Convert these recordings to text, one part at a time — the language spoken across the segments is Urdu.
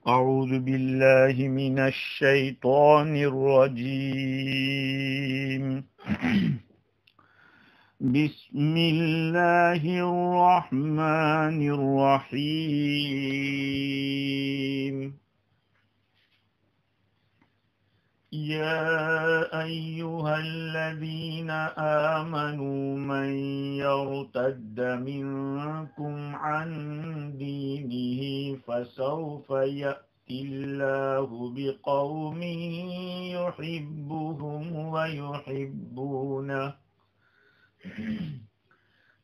أعوذ بالله من الشيطان الرجيم بسم الله الرحمن الرحيم يا أيها الذين آمنوا من يرتد منكم عن دينه فسوف يأتي الله بقوم يحبهم ويحبونه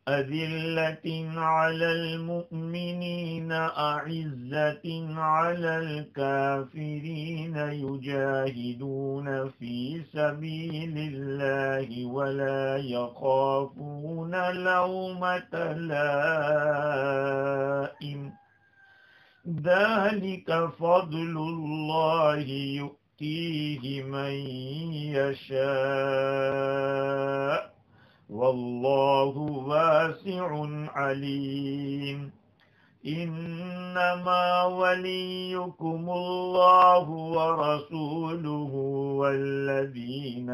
أذلة على المؤمنين أعزة على الكافرين يجاهدون في سبيل الله ولا يخافون لومة لائم ذلك فضل الله يؤتيه من يشاء والله واسع عليم إنما وليكم الله ورسوله والذين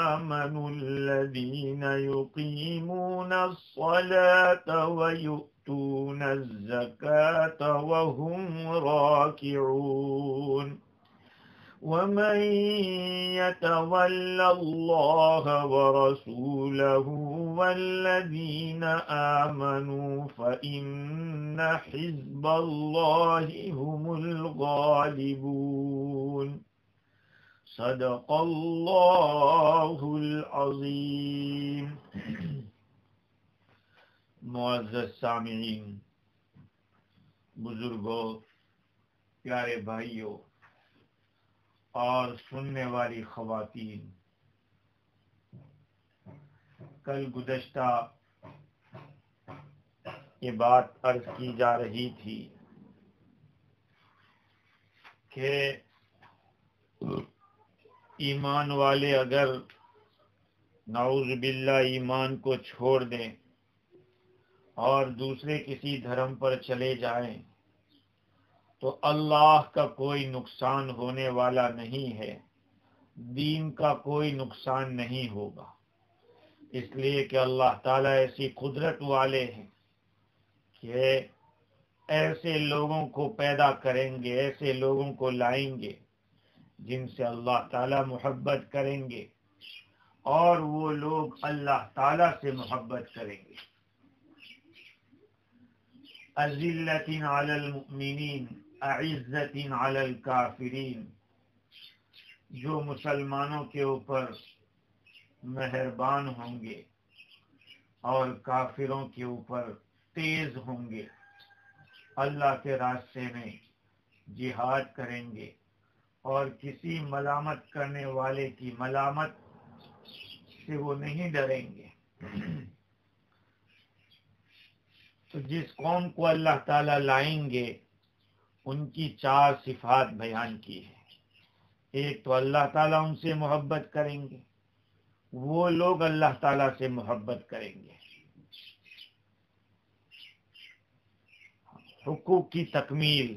آمنوا الذين يقيمون الصلاة ويؤتون الزكاة وهم راكعون ومن يتول الله ورسوله والذين آمنوا فإن حزب الله هم الغالبون صدق اللہ العظیم۔ معزز سامعین، بزرگوں، پیارے بھائیوں اور سننے والی خواتین، کل گزشتہ یہ بات عرض کی جا رہی تھی کہ ایمان والے اگر نعوذ باللہ ایمان کو چھوڑ دیں اور دوسرے کسی دھرم پر چلے جائیں تو اللہ کا کوئی نقصان ہونے والا نہیں ہے، دین کا کوئی نقصان نہیں ہوگا، اس لیے کہ اللہ تعالیٰ ایسی قدرت والے ہیں کہ ایسے لوگوں کو پیدا کریں گے، ایسے لوگوں کو لائیں گے جن سے اللہ تعالیٰ محبت کریں گے اور وہ لوگ اللہ تعالیٰ سے محبت کریں گے۔ اذلۃ علی المؤمنین اعزۃ علی الکافرین، جو مسلمانوں کے اوپر مہربان ہوں گے اور کافروں کے اوپر تیز ہوں گے، اللہ کے راستے میں جہاد کریں گے اور کسی ملامت کرنے والے کی ملامت سے وہ نہیں ڈریں گے۔ تو جس قوم کو اللہ تعالیٰ لائیں گے ان کی 4 صفات بیان کی ہے۔ ایک تو اللہ تعالیٰ ان سے محبت کریں گے، وہ لوگ اللہ تعالیٰ سے محبت کریں گے۔ حقوق کی تکمیل،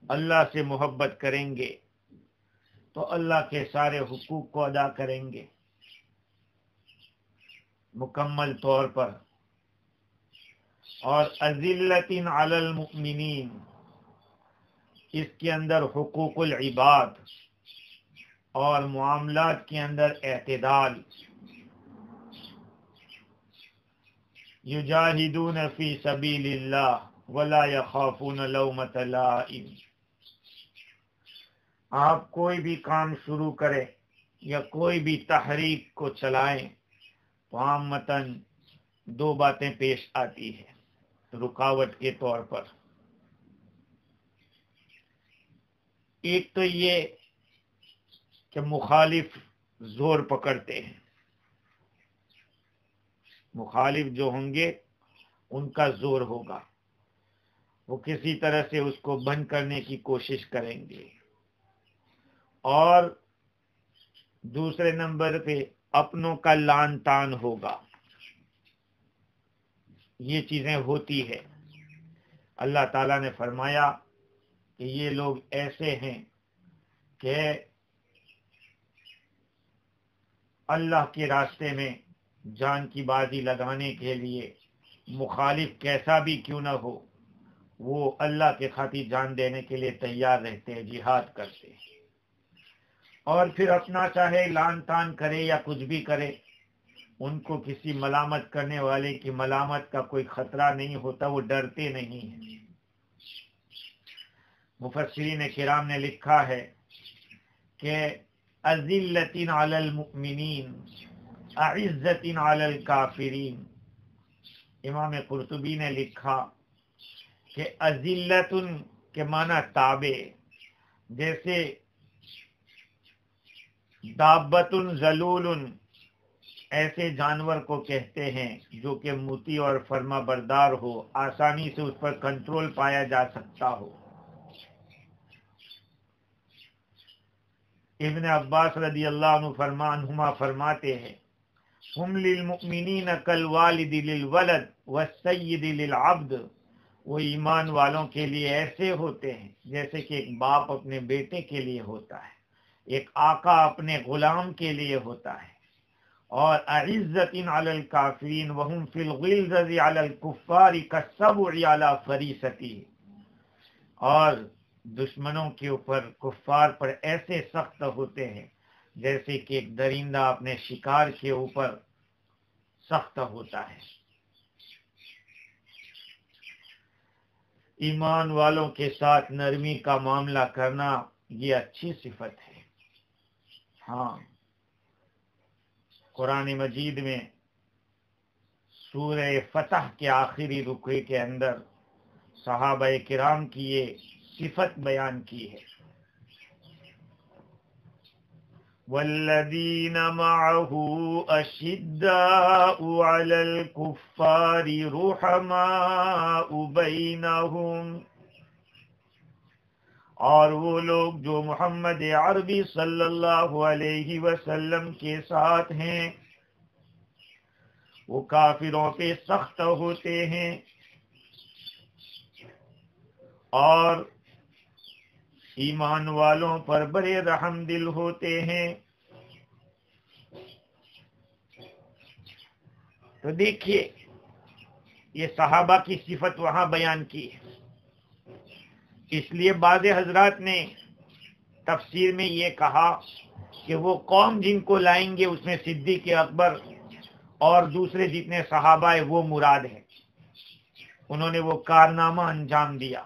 اللہ سے محبت کریں گے تو اللہ کے سارے حقوق کو ادا کریں گے مکمل طور پر۔ اور اذلۃ علی المؤمنین، اس کے اندر حقوق العباد اور معاملات کے اندر اعتدال۔ یجاہدون فی سبیل اللہ ولا یخافون لومۃ لائم، آپ کوئی بھی کام شروع کریں یا کوئی بھی تحریک کو چلائیں تو عامتاً 2 باتیں پیش آتی ہیں رکاوٹ کے طور پر۔ ایک تو یہ کہ مخالف زور پکڑتے ہیں، مخالف جو ہوں گے ان کا زور ہوگا، وہ کسی طرح سے اس کو بند کرنے کی کوشش کریں گے۔ اور دوسرے نمبر پہ اپنوں کا لان تان ہوگا۔ یہ چیزیں ہوتی ہے۔ اللہ تعالیٰ نے فرمایا کہ یہ لوگ ایسے ہیں کہ اللہ کے راستے میں جان کی بازی لگانے کے لیے مخالف کیسا بھی کیوں نہ ہو وہ اللہ کے خاطر جان دینے کے لیے تیار رہتے ہیں، جہاد کرتے ہیں، اور پھر اپنا چاہے لان تان کرے یا کچھ بھی کرے، ان کو کسی ملامت کرنے والے کی ملامت کا کوئی خطرہ نہیں ہوتا، وہ ڈرتے نہیں ہیں۔ مفسرین کرام نے لکھا ہے کہ اذلۃ علی المؤمنین اعزۃ علی الکافرین۔ امام قرطبی نے لکھا کہ اذلۃ کے معنی تابع، جیسے دابۃ ذلول ایسے جانور کو کہتے ہیں جو کہ مطیع اور فرما بردار ہو، آسانی سے اس پر کنٹرول پایا جا سکتا ہو۔ ابن عباس رضی اللہ عنہما فرماتے ہیں ہم للمؤمنین کالوالد للولد والسید للعبد، وہ ایمان والوں کے لیے ایسے ہوتے ہیں جیسے کہ ایک باپ اپنے بیٹے کے لیے ہوتا ہے، ایک آقا اپنے غلام کے لیے ہوتا ہے، اور اعزۃ علی الکافرین وہم فی الغلظۃ علی الکفار کالسبع علی فریسۃہ، اور دشمنوں کے اوپر کفار پر ایسے سخت ہوتے ہیں جیسے کہ ایک درندہ اپنے شکار کے اوپر سخت ہوتا ہے۔ ایمان والوں کے ساتھ نرمی کا معاملہ کرنا یہ اچھی صفت ہے۔ ہاں، قرآن مجید میں سورہ فتح کے آخری رکوع کے اندر صحابہ کرام کی یہ صفت بیان کی ہے، والذین معه اشداء علی الکفار رحماء بینہم، اور وہ لوگ جو محمد عربی صلی اللہ علیہ وسلم کے ساتھ ہیں وہ کافروں پہ سخت ہوتے ہیں اور ایمان والوں پر بڑے رحم دل ہوتے ہیں۔ تو دیکھیے یہ صحابہ کی صفت وہاں بیان کی ہے، اس لیے بعض حضرات نے تفسیر میں یہ کہا کہ وہ قوم جن کو لائیں گے اس میں صدیق اکبر اور دوسرے جتنے صحابہ ہیں وہ مراد ہیں، انہوں نے وہ کارنامہ انجام دیا،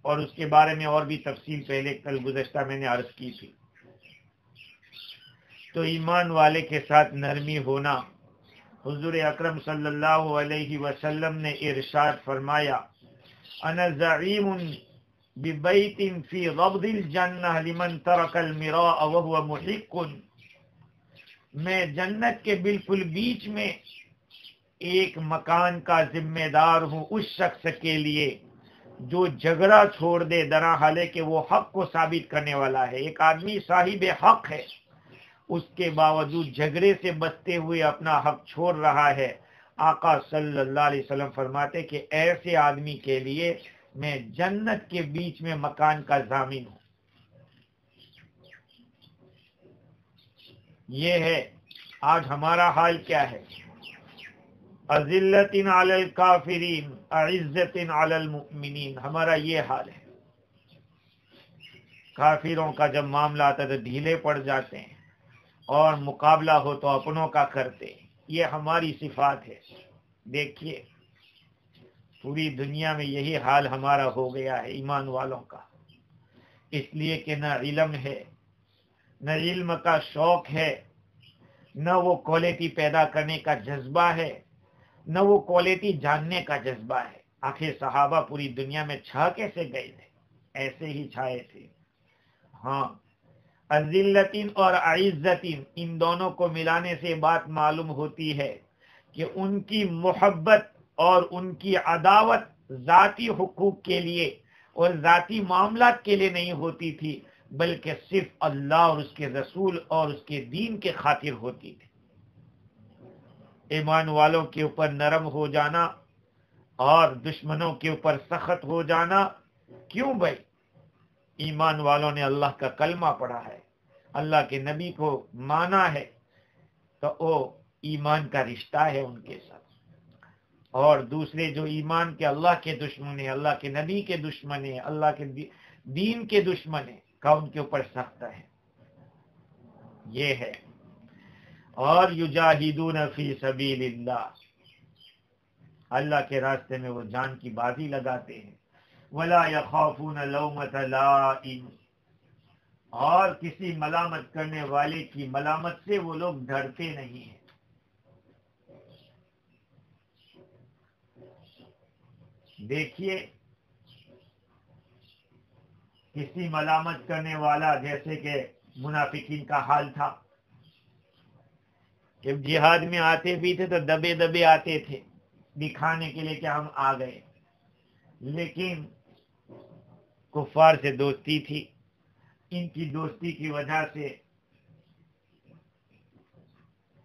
اور اس کے بارے میں اور بھی تفصیل پہلے کل گزشتہ میں نے عرض کی تھی۔ تو ایمان والے کے ساتھ نرمی ہونا، حضور اکرم صلی اللہ علیہ وسلم نے ارشاد فرمایا انا زعیم ببیت فی غبض الجنہ لمن ترک المراء وهو محق، میں جنت کے بالکل بیچ میں ایک مکان کا ذمہ دار ہوں اس شخص کے لیے جو جھگڑا چھوڑ دے، درا حالے کہ وہ حق کو ثابت کرنے والا ہے۔ ایک آدمی صاحب حق ہے، اس کے باوجود جھگڑے سے بچتے ہوئے اپنا حق چھوڑ رہا ہے، آقا صلی اللہ علیہ وسلم فرماتے کہ ایسے آدمی کے لیے میں جنت کے بیچ میں مکان کا ضامن ہوں۔ یہ ہے آج ہمارا حال کیا ہے، اذلۃ علی الکافرین اعزۃ علی المؤمنین، ہمارا یہ حال ہے۔ کافروں کا جب معاملہ آتا ہے تو ڈھیلے پڑ جاتے ہیں، اور مقابلہ ہو تو اپنوں کا کرتے ہیں، یہ ہماری صفات ہے۔ دیکھیے پوری دنیا میں یہی حال ہمارا ہو گیا ہے ایمان والوں کا، اس لیے کہ نہ علم ہے، نہ علم کا شوق ہے، نہ وہ کوالٹی پیدا کرنے کا جذبہ ہے، نہ وہ کوالٹی جاننے کا جذبہ ہے۔ آخر صحابہ پوری دنیا میں چھا کیسے گئے تھے؟ ایسے ہی چھائے تھے۔ ہاں، اذلتین اور عزتین، ان دونوں کو ملانے سے بات معلوم ہوتی ہے کہ ان کی محبت اور ان کی عداوت ذاتی حقوق کے لیے اور ذاتی معاملات کے لیے نہیں ہوتی تھی، بلکہ صرف اللہ اور اس کے رسول اور اس کے دین کے خاطر ہوتی تھی۔ ایمان والوں کے اوپر نرم ہو جانا اور دشمنوں کے اوپر سخت ہو جانا، کیوں بھائی؟ ایمان والوں نے اللہ کا کلمہ پڑھا ہے، اللہ کے نبی کو مانا ہے، تو وہ ایمان کا رشتہ ہے ان کے ساتھ. اور دوسرے جو ایمان کے اللہ کے دشمن ہیں، اللہ کے نبی کے دشمن ہیں، اللہ کے دین کے دشمن ہیں، کا ان کے اوپر سخت ہے. یہ ہے. اور یجاہدون فی سبیل اللہ، اللہ کے راستے میں وہ جان کی بازی لگاتے ہیں. ولا یخافون لومۃ لائم، اور کسی ملامت کرنے والے کی ملامت سے وہ لوگ ڈرتے نہیں ہیں. دیکھیے کسی ملامت کرنے والا، جیسے کہ منافقین کا حال تھا، جب جہاد میں آتے بھی تھے تو دبے دبے آتے تھے دکھانے کے لیے کہ ہم آ گئے، لیکن کفار سے دوستی تھی. ان کی دوستی کی وجہ سے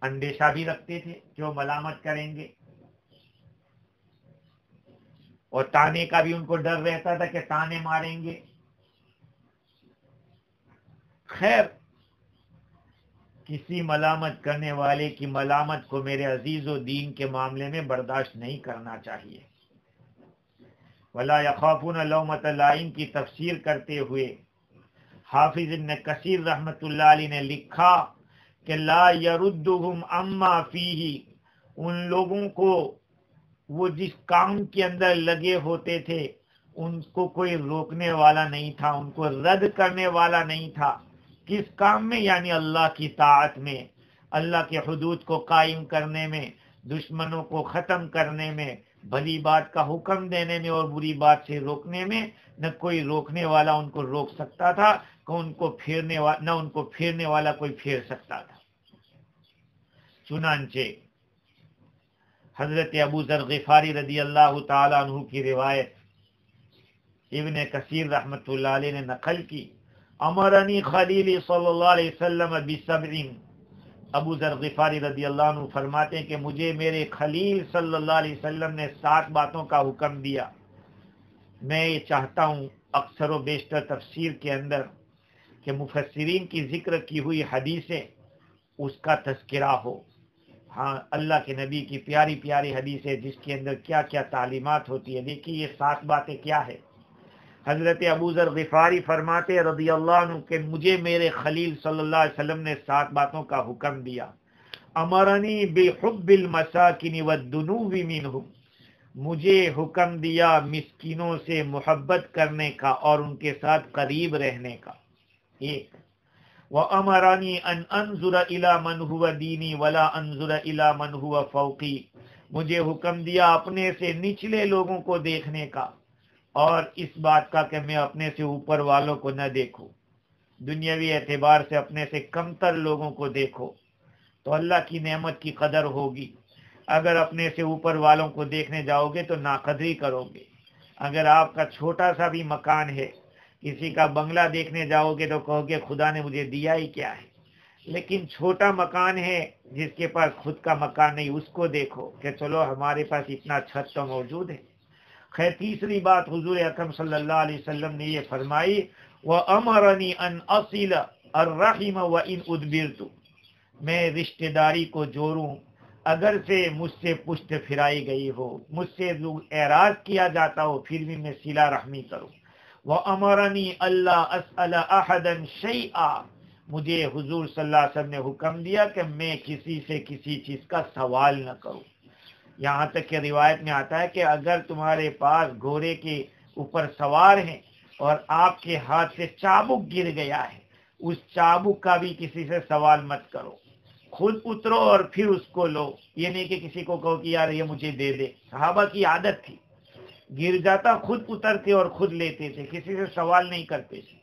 اندیشہ بھی رکھتے تھے کہ وہ ملامت کریں گے، اور تانے کا بھی ان کو ڈر رہتا تھا کہ تانے ماریں گے. خیر، کسی ملامت کرنے والے کی ملامت کو میرے عزیز و دین کے معاملے میں برداشت نہیں کرنا چاہیے. ولا یخافون لومۃ لائم کی تفسیر کرتے ہوئے حافظ ابن کثیر رحمۃ اللہ علیہ نے لکھا کہ لا یردہم عما فیہ، ان لوگوں کو وہ جس کام کے اندر لگے ہوتے تھے ان کو کوئی روکنے والا نہیں تھا، ان کو رد کرنے والا نہیں تھا. کس کام میں؟ یعنی اللہ کی طاعت میں، اللہ کے حدود کو قائم کرنے میں، دشمنوں کو ختم کرنے میں، بھلی بات کا حکم دینے میں اور بری بات سے روکنے میں. نہ کوئی روکنے والا ان کو روک سکتا تھا، نہ ان کو پھیرنے والا کوئی پھیر سکتا تھا. چنانچہ حضرت ابو ذر غفاری رضی اللہ تعالی عنہ کی روایت ابن کثیر رحمۃ اللہ علیہ نے نقل کی. امرنی خلیلی صلی اللہ علیہ وسلم بسبع، ابو ذر غفاری رضی اللہ عنہ فرماتے ہیں کہ مجھے میرے خلیل صلی اللہ علیہ وسلم نے 7 باتوں کا حکم دیا. میں یہ چاہتا ہوں اکثر و بیشتر تفسیر کے اندر کہ مفسرین کی ذکر کی ہوئی حدیثیں اس کا تذکرہ ہو. ہاں، اللہ کے نبی کی پیاری پیاری حدیث ہے جس کے اندر کیا کیا تعلیمات ہوتی ہے. دیکھیے یہ 7 باتیں کیا ہے. حضرت ابو ذر غفاری فرماتے رضی اللہ عنہ کہ مجھے میرے خلیل صلی اللہ علیہ وسلم نے 7 باتوں کا حکم دیا. امرنی بحب المساکن والدنو منہم، مجھے حکم دیا مسکینوں سے محبت کرنے کا اور ان کے ساتھ قریب رہنے کا. ایک. وَأَمَرَنِي أَنْ أَنْظُرَ إِلَى مَنْ هُوَ دِينِي وَلَا أَنْظُرَ إِلَى مَنْ هُوَ فَوْقِي، مجھے حکم دیا اپنے سے نچلے لوگوں کو دیکھنے کا اور اس بات کا کہ میں اپنے سے اوپر والوں کو نہ دیکھوں. دنیاوی اعتبار سے اپنے سے کمتر لوگوں کو دیکھو تو اللہ کی نعمت کی قدر ہوگی. اگر اپنے سے اوپر والوں کو دیکھنے جاؤ گے تو ناقدری کرو گے. اگر آپ کا چھوٹا سا بھی مکان ہے، کسی کا بنگلہ دیکھنے جاؤ گے تو کہو گے خدا نے مجھے دیا ہی کیا ہے. لیکن چھوٹا مکان ہے جس کے پاس خود کا مکان نہیں، اس کو دیکھو کہ چلو ہمارے پاس اتنا چھت تو موجود ہے. خیر، تیسری بات حضور اکرم صلی اللہ علیہ وسلم نے یہ فرمائی وَأَمَرَنِي أَنْ أَصِلَ الرَّحِمَ وَإِنْ أُدْبِرْتُ، میں رشتہ داری کو جوڑوں اگر سے مجھ سے پشت پھرائی گئی ہو، مجھ سے اعراض کیا جاتا ہو پھر بھی میں صلہ رحمی کروں. وَأَمَرَنِي أَلَّا أَسْأَلَ أَحَدًا شَيْئًا، مجھے حضور صلی اللہ علیہ وسلم نے حکم دیا کہ میں کسی سے کسی چیز کا سوال نہ کروں. یہاں تک کہ روایت میں آتا ہے کہ اگر تمہارے پاس گھوڑے کے اوپر سوار ہیں اور آپ کے ہاتھ سے چابک گر گیا ہے، اس چابک کا بھی کسی سے سوال مت کرو، خود اترو اور پھر اس کو لو. یہ نہیں کہ کسی کو کہو کہ یار یہ مجھے دے دے. صحابہ کی عادت تھی، گر جاتا خود اترتے اور خود لیتے تھے، کسی سے سوال نہیں کرتے تھے.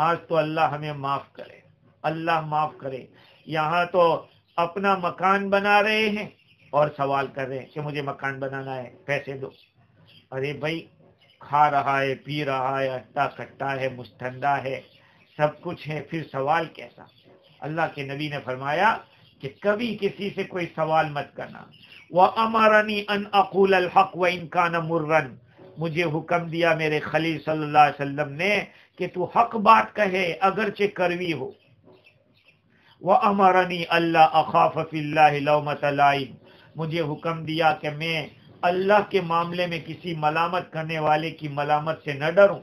آج تو اللہ ہمیں معاف کرے، اللہ معاف کرے. یہاں تو اپنا مکان بنا رہے ہیں اور سوال کر رہے ہیں کہ مجھے مکان بنانا ہے، پیسے دو. ارے بھائی، کھا رہا ہے، پی رہا ہے، ہٹا کٹا ہے، مستندہ ہے، سب کچھ ہے، پھر سوال کیسا؟ اللہ کے نبی نے فرمایا کہ کبھی کسی سے کوئی سوال مت کرنا. وَأَمَرَنِي أَنْ أَقُولَ الْحَقَّ وَإِنْ كَانَ مُرًّا، مجھے حکم دیا میرے خلیل صلی اللہ علیہ وسلم نے کہ تو حق بات کہے اگرچہ کڑوی ہو. وَأَمَرَنِي أَلَّا أَخَافَ فِي اللَّهِ لَوْمَةَ لَائِمٍ، مجھے حکم دیا کہ میں اللہ کے معاملے میں کسی ملامت کرنے والے کی ملامت سے نہ ڈروں.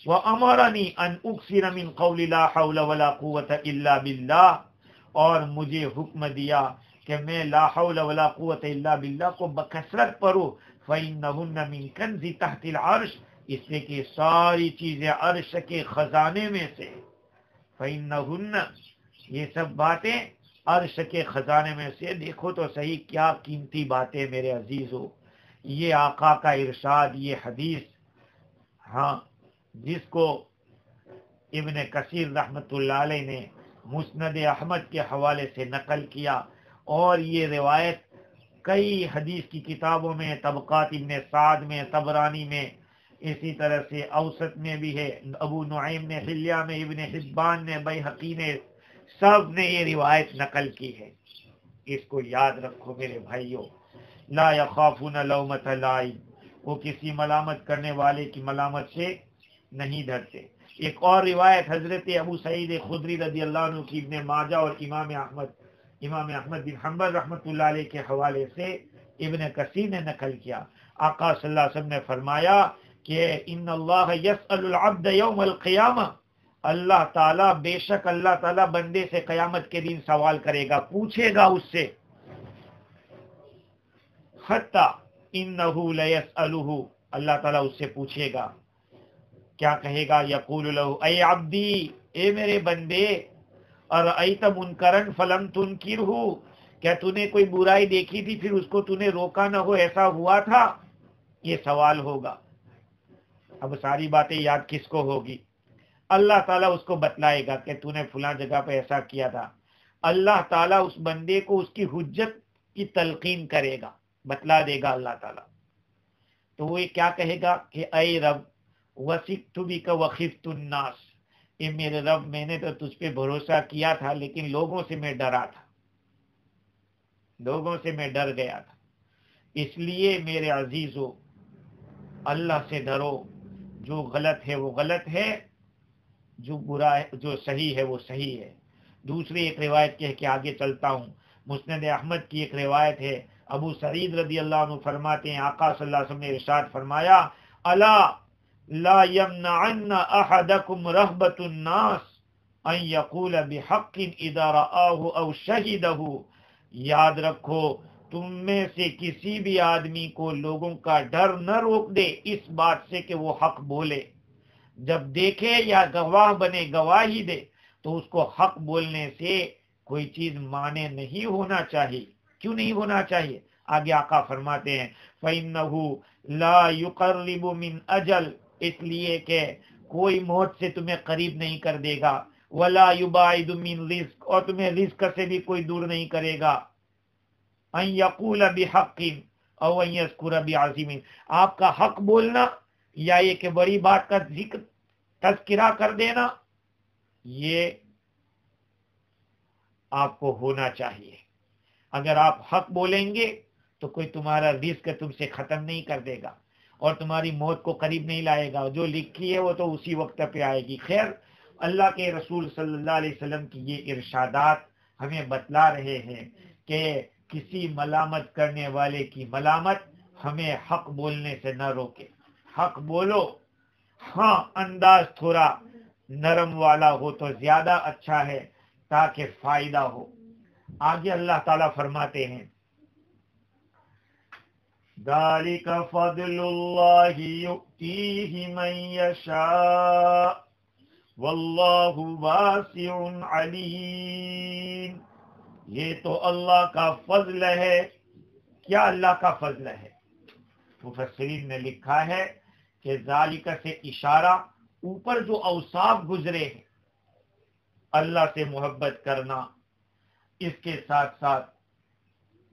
وَأَمَرَنِي أَنْ أُكْثِرَ مِنْ قَوْلِ لَا حَوْلَ وَلَا قُوَّةَ إِلَّا بِاللَّهِ، اور مجھے حکم دیا کہ میں لا حول ولا قوت الا باللہ کو بکثرت پڑھوں. فَإِنَّهُنَّ مِنْ كَنْزِ تَحْتِ الْعَرْشِ، اس لیے کہ ساری چیزیں عرش کے خزانے میں سے. فَإِنَّهُنَّ، یہ سب باتیں عرش کے خزانے میں سے. دیکھو تو صحیح کیا قیمتی باتیں میرے عزیزو. یہ آقا کا ارشاد، یہ حدیث، ہاں، جس کو ابن کثیر رحمۃ اللہ علیہ نے مسند احمد کے حوالے سے نقل کیا، اور یہ روایت کئی حدیث کی کتابوں میں، طبقات ابن سعد میں، طبرانی میں، اسی طرح سے اوسط میں بھی ہے، ابو نعیم نے حلیہ میں، ابن حبان نے، بیہقی نے، سب نے یہ روایت نقل کی ہے. اس کو یاد رکھو میرے بھائیوں. لا یخافون لومۃ لائم، وہ کسی ملامت کرنے والے کی ملامت سے نہیں ڈرتے. ایک اور روایت حضرت ابو سعید خدری رضی اللہ عنہ کی ابن ماجہ اور امام احمد بن حنبل رحمۃ اللہ علیہ کے حوالے سے ابن کثیر نے نقل کیا. آقا صلی اللہ علیہ وسلم نے فرمایا کہ ان اللہ یسأل العبد یوم القیامہ، اللہ تعالیٰ، بے شک اللہ تعالیٰ بندے سے قیامت کے دن سوال کرے گا، پوچھے گا اس سے. حتی انہ لیسألہ، اللہ تعالیٰ اس سے پوچھے گا، کیا کہے گا؟ یقول لہ اے عبدی، اے میرے بندے، ارأیت منکرا فلم تنکرہ، کیا تو نے کوئی برائی دیکھی تھی پھر اس کو تو نے روکا نہ ہو، ایسا ہوا تھا؟ یہ سوال ہوگا. اب ساری باتیں یاد کس کو ہوگی؟ اللہ تعالیٰ اس کو بتلائے گا کہ تو نے فلاں جگہ پہ ایسا کیا تھا. اللہ تعالیٰ اس بندے کو اس کی حجت کی تلقین کرے گا، بتلا دے گا اللہ تعالیٰ. تو وہ کیا کہے گا کہ اے رب، وثقت بک وخفت الناس، اے میرے رب، میں نے تو تجھ پہ بھروسہ کیا تھا لیکن لوگوں سے میں ڈرا تھا، لوگوں سے میں ڈر گیا تھا. اس لیے میرے عزیزو، اللہ سے ڈرو. جو غلط ہے وہ غلط ہے، جو برا ہے، جو صحیح ہے وہ صحیح ہے. دوسری ایک روایت کہہ کے آگے چلتا ہوں. مسند احمد کی ایک روایت ہے، ابو سعید رضی اللہ عنہ فرماتے ہیں آقا صلی اللہ علیہ وسلم نے ارشاد فرمایا، الا لا يمنعن احدكم رهبة الناس ان يقول بحق اذا رآه او شهده. یاد رکھو، تم میں سے کسی بھی آدمی کو لوگوں کا ڈر نہ روک دے اس بات سے کہ وہ حق بولے. جب دیکھے یا گواہ بنے، گواہی دے، تو اس کو حق بولنے سے کوئی چیز مانے نہیں ہونا چاہیے. کیوں نہیں ہونا چاہیے؟ آگے آقا فرماتے ہیں فَإِنَّهُ لَا يُقَرِّبُ مِنْ أَجَلٍ، اس لیے کہ کوئی موت سے تمہیں قریب نہیں کر دے گا. وَلَا يُبَاعِدُ مِنْ رِزْقٍ، اور تمہیں رزق سے بھی کوئی دور نہیں کرے گا. أَن يَقُولَ بِحَقٍ أَوْ أَن يَذْكُرَ بِعَظِيمٍ، آپ کا حق بولنا یا یہ کہ بڑی بات کا ذکر تذکرہ کر دینا، یہ آپ کو ہونا چاہیے. اگر آپ حق بولیں گے تو کوئی تمہارا رزق تم سے ختم نہیں کر دے گا اور تمہاری موت کو قریب نہیں لائے گا. جو لکھی ہے وہ تو اسی وقت پہ آئے گی. خیر، اللہ کے رسول صلی اللہ علیہ وسلم کی یہ ارشادات ہمیں بتلا رہے ہیں کہ کسی ملامت کرنے والے کی ملامت ہمیں حق بولنے سے نہ روکے. حق بولو، ہاں انداز تھوڑا نرم والا ہو تو زیادہ اچھا ہے تاکہ فائدہ ہو. آگے اللہ تعالیٰ فرماتے ہیں ذَلِكَ فَضْلُ اللَّهِ يُؤْتِيهِ مَن يَشَاءُ وَاللَّهُ وَاسِعٌ عَلِيمٌ. یہ تو اللہ کا فضل ہے. کیا اللہ کا فضل ہے؟ مفسرین نے لکھا ہے کہ ذالک سے اشارہ اوپر جو اوصاف گزرے ہیں، اللہ سے محبت کرنا، اس کے ساتھ ساتھ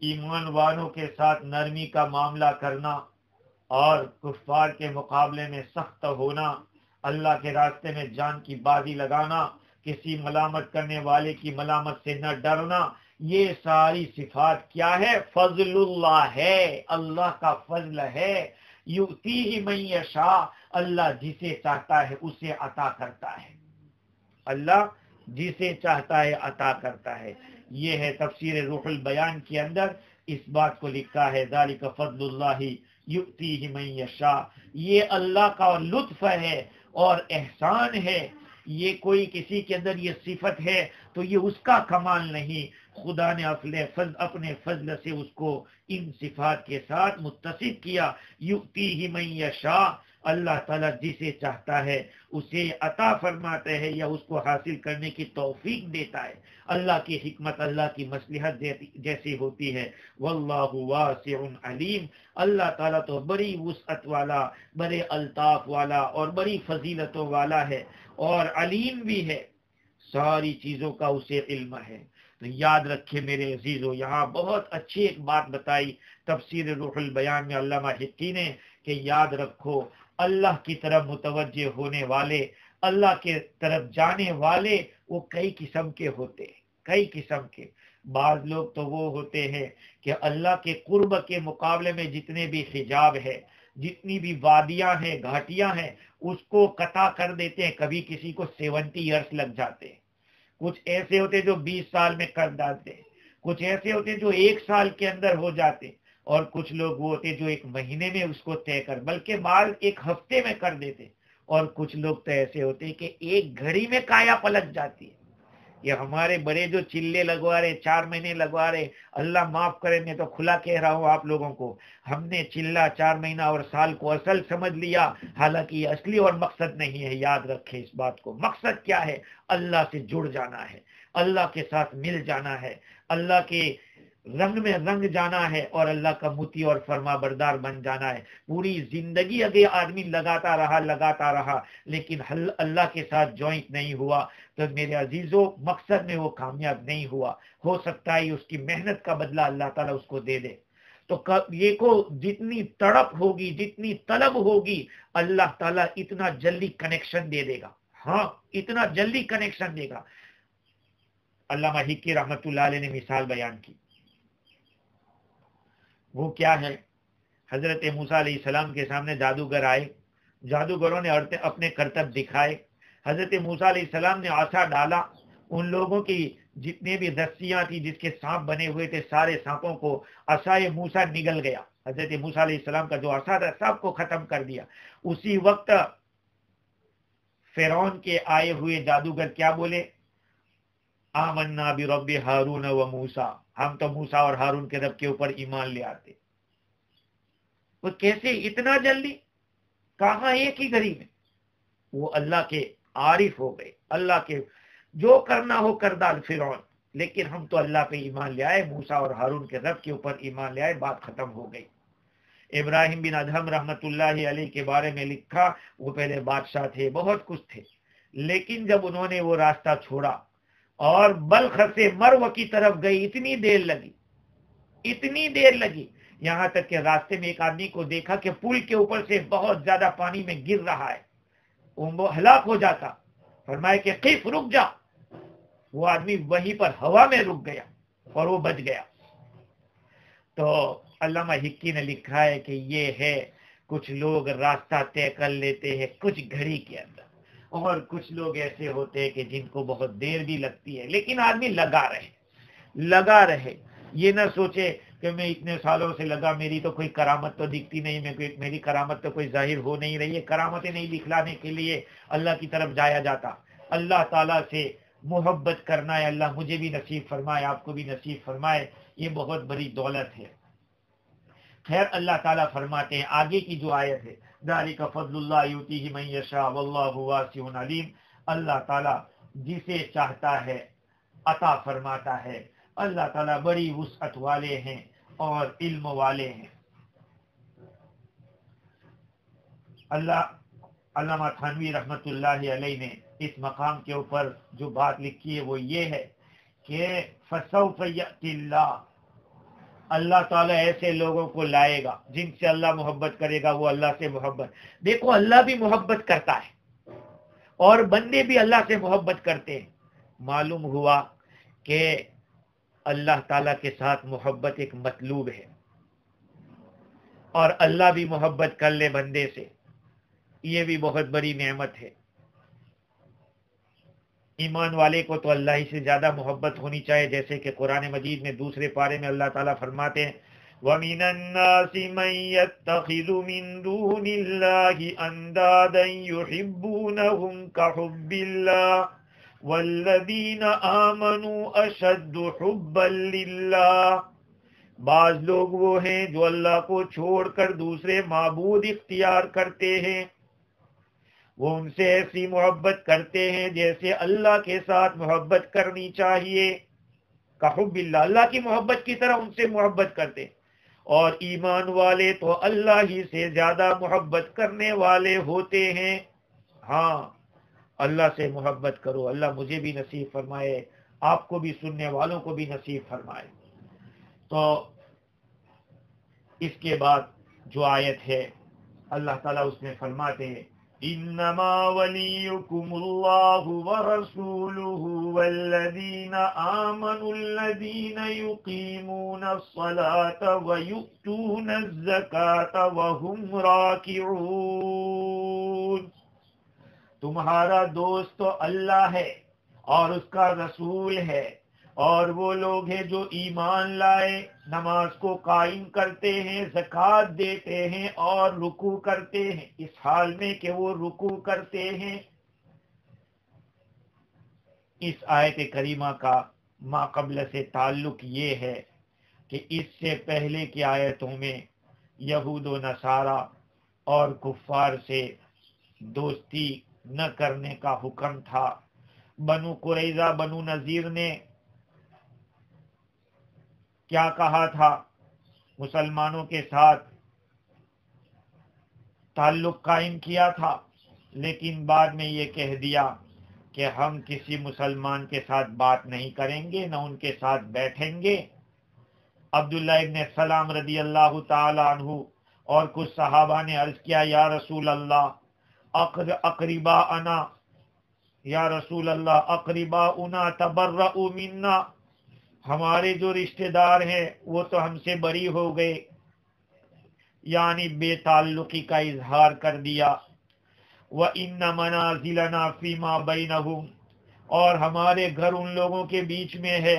ایمان والوں کے ساتھ نرمی کا معاملہ کرنا اور کفار کے مقابلے میں سخت ہونا، اللہ کے راستے میں جان کی بازی لگانا، کسی ملامت کرنے والے کی ملامت سے نہ ڈرنا، یہ ساری صفات کیا ہے؟ فضل اللہ ہے، اللہ کا فضل ہے. یؤتیہ من یشاء، اللہ جسے چاہتا ہے اسے عطا کرتا ہے، اللہ جسے چاہتا ہے عطا کرتا ہے۔ یہ ہے تفسیر روح البیان کے اندر اس بات کو لکھا ہے، ذالک فضل اللہ یؤتیہ من یشاء، یہ اللہ کا لطف ہے اور احسان ہے، یہ کوئی کسی کے اندر یہ صفت ہے تو یہ اس کا کمال نہیں، خدا نے اپنے فضل سے اس کو ان صفات کے ساتھ متصف کیا۔ یؤتیہ من یشاء، اللہ تعالیٰ جسے چاہتا ہے اسے عطا فرماتے ہیں یا اس کو حاصل کرنے کی توفیق دیتا ہے۔ اللہ کی حکمت، اللہ کی مصلحت جیسی ہوتی ہے۔ واللہ واسع علیم، اللہ تعالیٰ تو بڑی وسعت والا، بڑے الطاف والا اور بڑی فضیلتوں والا ہے اور علیم بھی ہے، ساری چیزوں کا اسے علم ہے۔ تو یاد رکھے میرے عزیزو، یہاں بہت اچھی ایک بات بتائی تفسیر روح البیان میں علامہ حقی نے کہ یاد رکھو اللہ کی طرف متوجہ ہونے والے، اللہ کے طرف جانے والے وہ کئی قسم کے ہوتے ہیں، کئی قسم کے۔ بعض لوگ تو وہ ہوتے ہیں کہ اللہ کے قرب کے مقابلے میں جتنے بھی حجاب ہے، جتنی بھی وادیاں ہیں، گھاٹیاں ہیں، اس کو قطع کر دیتے ہیں۔ کبھی کسی کو 70 ایئرس لگ جاتے ہیں، کچھ ایسے ہوتے جو 20 سال میں کر ڈالتے ہیں، کچھ ایسے ہوتے جو 1 سال کے اندر ہو جاتے، اور کچھ لوگ وہ ہوتے جو 1 مہینے میں اس کو طے کر، بلکہ بعض 1 ہفتے میں کر دیتے، اور کچھ لوگ تو ایسے ہوتے کہ 1 گھڑی میں کایا پلٹ جاتی ہے۔ یہ ہمارے بڑے جو چلے لگوا رہے، 4 مہینے لگوا رہے، اللہ معاف کرے، میں تو کھلا کہہ رہا ہوں آپ لوگوں کو، ہم نے چلہ 4 مہینہ اور سال کو اصل سمجھ لیا، حالانکہ یہ اصلی اور مقصد نہیں ہے۔ یاد رکھیں اس بات کو، مقصد کیا ہے؟ اللہ سے جڑ جانا ہے، اللہ کے ساتھ مل جانا ہے، اللہ کے رنگ میں رنگ جانا ہے اور اللہ کا مطیع اور فرما بردار بن جانا ہے۔ پوری زندگی اگر آدمی لگاتا رہا لیکن اللہ کے ساتھ جوائنٹ نہیں ہوا تو میرے عزیزو مقصد میں وہ کامیاب نہیں ہوا، ہو سکتا ہے اس کی محنت کا بدلہ اللہ تعالیٰ اس کو دے دے۔ تو یہ کو جتنی تڑپ ہوگی، جتنی طلب ہوگی، اللہ تعالیٰ اتنا جلدی کنیکشن دے دے گا، ہاں اتنا جلدی کنیکشن دے گا۔ علامہ حقی رحمت اللہ علیہ نے مثال بیان کی، وہ کیا ہے؟ حضرت موسیٰ علیہ السلام کے سامنے جادوگر آئے، جادوگروں نے اپنے کرتب دکھائے، حضرت موسیٰ علیہ السلام نے عصا ڈالا، ان لوگوں کی جتنے بھی رسیاں تھی جس کے سانپ بنے ہوئے تھے، سارے سانپوں کو عصائے موسیٰ نگل گیا، حضرت موسیٰ علیہ السلام کا جو عصا تھا سب کو ختم کر دیا۔ اسی وقت فرعون کے آئے ہوئے جادوگر کیا بولے؟ آمنا برب ہارون و موسیٰ، ہم تو موسیٰ اور ہارون کے رب کے اوپر ایمان لے آتے۔ وہ کیسے اتنا جلدی؟ کہاں ایک ہی گھڑی میں؟ وہ اللہ کے عارف ہو گئے، اللہ کے جو کرنا ہو کر ڈال فرعون، لیکن ہم تو اللہ پہ ایمان لے آئے، موسیٰ اور ہارون کے رب کے اوپر ایمان لے آئے، بات ختم ہو گئی۔ ابراہیم بن ادہم رحمت اللہ علیہ کے بارے میں لکھا، وہ پہلے بادشاہ تھے، بہت کچھ تھے، لیکن جب انہوں نے وہ راستہ چھوڑا اور بلخ سے مرو کی طرف گئی، اتنی دیر لگی، یہاں تک کہ راستے میں ایک آدمی کو دیکھا کہ پل کے اوپر سے بہت زیادہ پانی میں گر رہا ہے، وہ ہلاک ہو جاتا، فرمایا کہ قف، رک جا۔ وہ آدمی وہیں پر ہوا میں رک گیا اور وہ بچ گیا۔ تو علامہ حقی نے لکھا ہے کہ یہ ہے کچھ لوگ راستہ طے کر لیتے ہیں کچھ گھڑی کے اندر، اور کچھ لوگ ایسے ہوتے ہیں کہ جن کو بہت دیر بھی لگتی ہے، لیکن آدمی لگا رہے، یہ نہ سوچے کہ میں اتنے سالوں سے لگا، میری تو کوئی کرامت تو دکھتی نہیں، میری کرامت تو کوئی ظاہر ہو نہیں رہی ہے۔ کرامتیں نہیں دکھلانے کے لیے اللہ کی طرف جایا جاتا، اللہ تعالیٰ سے محبت کرنا ہے، اللہ مجھے بھی نصیب فرمائے، آپ کو بھی نصیب فرمائے، یہ بہت بڑی دولت ہے۔ خیر اللہ تعالیٰ فرماتے ہیں آگے کی جو آیت ہے، ذالک فضل اللہ یؤتیہ من یشاء واللہ واسع علیم، اللہ تعالیٰ جسے چاہتا ہے عطا فرماتا ہے، اللہ تعالیٰ بڑی وسعت والے ہیں اور علم والے ہیں۔ علامہ تھانوی رحمت اللہ علیہ نے اس مقام کے اوپر جو بات لکھی ہے وہ یہ ہے کہ فسوف یأتی اللہ تعالیٰ ایسے لوگوں کو لائے گا جن سے اللہ محبت کرے گا، وہ اللہ سے محبت، دیکھو اللہ بھی محبت کرتا ہے اور بندے بھی اللہ سے محبت کرتے ہیں۔ معلوم ہوا کہ اللہ تعالیٰ کے ساتھ محبت ایک مطلوب ہے، اور اللہ بھی محبت کر لے بندے سے، یہ بھی بہت بڑی نعمت ہے۔ ایمان والے کو تو اللہ ہی سے زیادہ محبت ہونی چاہیے، جیسے کہ قرآن مجید میں دوسرے پارے میں اللہ تعالیٰ فرماتے ہیں وَمِنَ النَّاسِ مَن يَتَّخِذُ مِن دُونِ اللَّهِ أَندَادًا يُحِبُّونَهُمْ كَحُبِّ اللَّهِ وَالَّذِينَ آمَنُوا أَشَدُّ حُبًّا لِلَّهِ۔ بعض لوگ وہ ہیں جو اللہ کو چھوڑ کر دوسرے معبود اختیار کرتے ہیں، وہ ان سے ایسی محبت کرتے ہیں جیسے اللہ کے ساتھ محبت کرنی چاہیے، کحب اللہ، اللہ کی محبت کی طرح ان سے محبت کرتے ہیں۔ اور ایمان والے تو اللہ ہی سے زیادہ محبت کرنے والے ہوتے ہیں۔ ہاں، اللہ سے محبت کرو، اللہ مجھے بھی نصیب فرمائے، آپ کو بھی، سننے والوں کو بھی نصیب فرمائے۔ تو اس کے بعد جو آیت ہے اللہ تعالیٰ اس میں فرماتے ہیں انما ولیکم اللہ ورسولہ والذین آمنوا الذین یقیمون الصلاة ویؤتون الزکاة وهم راکعون۔ تمہارا دوست تو اللہ ہے اور اس کا رسول ہے، اور وہ لوگ ہیں جو ایمان لائے، نماز کو قائم کرتے ہیں، زکوٰۃ دیتے ہیں اور رکوع کرتے ہیں، اس حال میں کہ وہ رکوع کرتے ہیں۔ اس آیت کریمہ کا ما قبل سے تعلق یہ ہے کہ اس سے پہلے کی آیتوں میں یہود و نصارہ اور کفار سے دوستی نہ کرنے کا حکم تھا۔ بنو قریظہ، بنو نذیر نے کیا کہا تھا؟ مسلمانوں کے ساتھ تعلق قائم کیا تھا، لیکن بعد میں یہ کہہ دیا کہ ہم کسی مسلمان کے ساتھ بات نہیں کریں گے، نہ ان کے ساتھ بیٹھیں گے۔ عبداللہ ابن سلام رضی اللہ تعالی عنہ اور کچھ صحابہ نے عرض کیا یا رسول اللہ اقرباءنا، یا رسول اللہ اقرباؤنا تبرؤوا منا، ہمارے جو رشتہ دار ہیں وہ تو ہم سے بری ہو گئے، یعنی بے تعلقی کا اظہار کر دیا۔ وَإِنَّ مَنَازِلَنَا فِي مَا بَيْنَهُمْ، اور ہمارے گھر ان لوگوں کے بیچ میں ہے،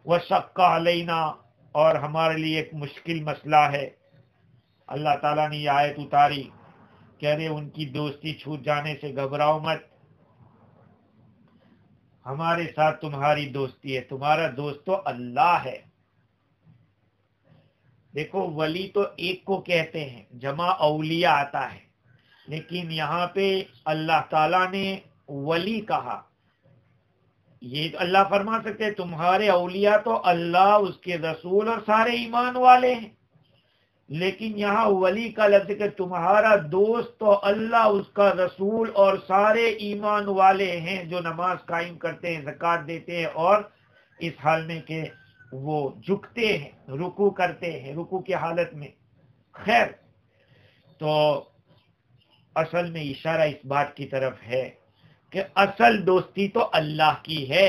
وَشَقَّ عَلَيْنَا، اور ہمارے لیے ایک مشکل مسئلہ ہے۔ اللہ تعالیٰ نے یہ آیت اتاری کہ ارے ان کی دوستی چھوٹ جانے سے گھبراؤ مت، ہمارے ساتھ تمہاری دوستی ہے، تمہارا دوست تو اللہ ہے۔ دیکھو، ولی تو ایک کو کہتے ہیں، جمع اولیاء آتا ہے، لیکن یہاں پہ اللہ تعالیٰ نے ولی کہا۔ یہ اللہ فرما سکتے تمہارے اولیاء تو اللہ، اس کے رسول اور سارے ایمان والے ہیں، لیکن یہاں ولی کا لفظ کہ تمہارا دوست تو اللہ، اس کا رسول اور سارے ایمان والے ہیں جو نماز قائم کرتے ہیں، زکوٰۃ دیتے ہیں، اور اس حال میں کہ وہ جھکتے ہیں، رکوع کرتے ہیں، رکوع کی حالت میں۔ خیر، تو اصل میں اشارہ اس بات کی طرف ہے کہ اصل دوستی تو اللہ کی ہے،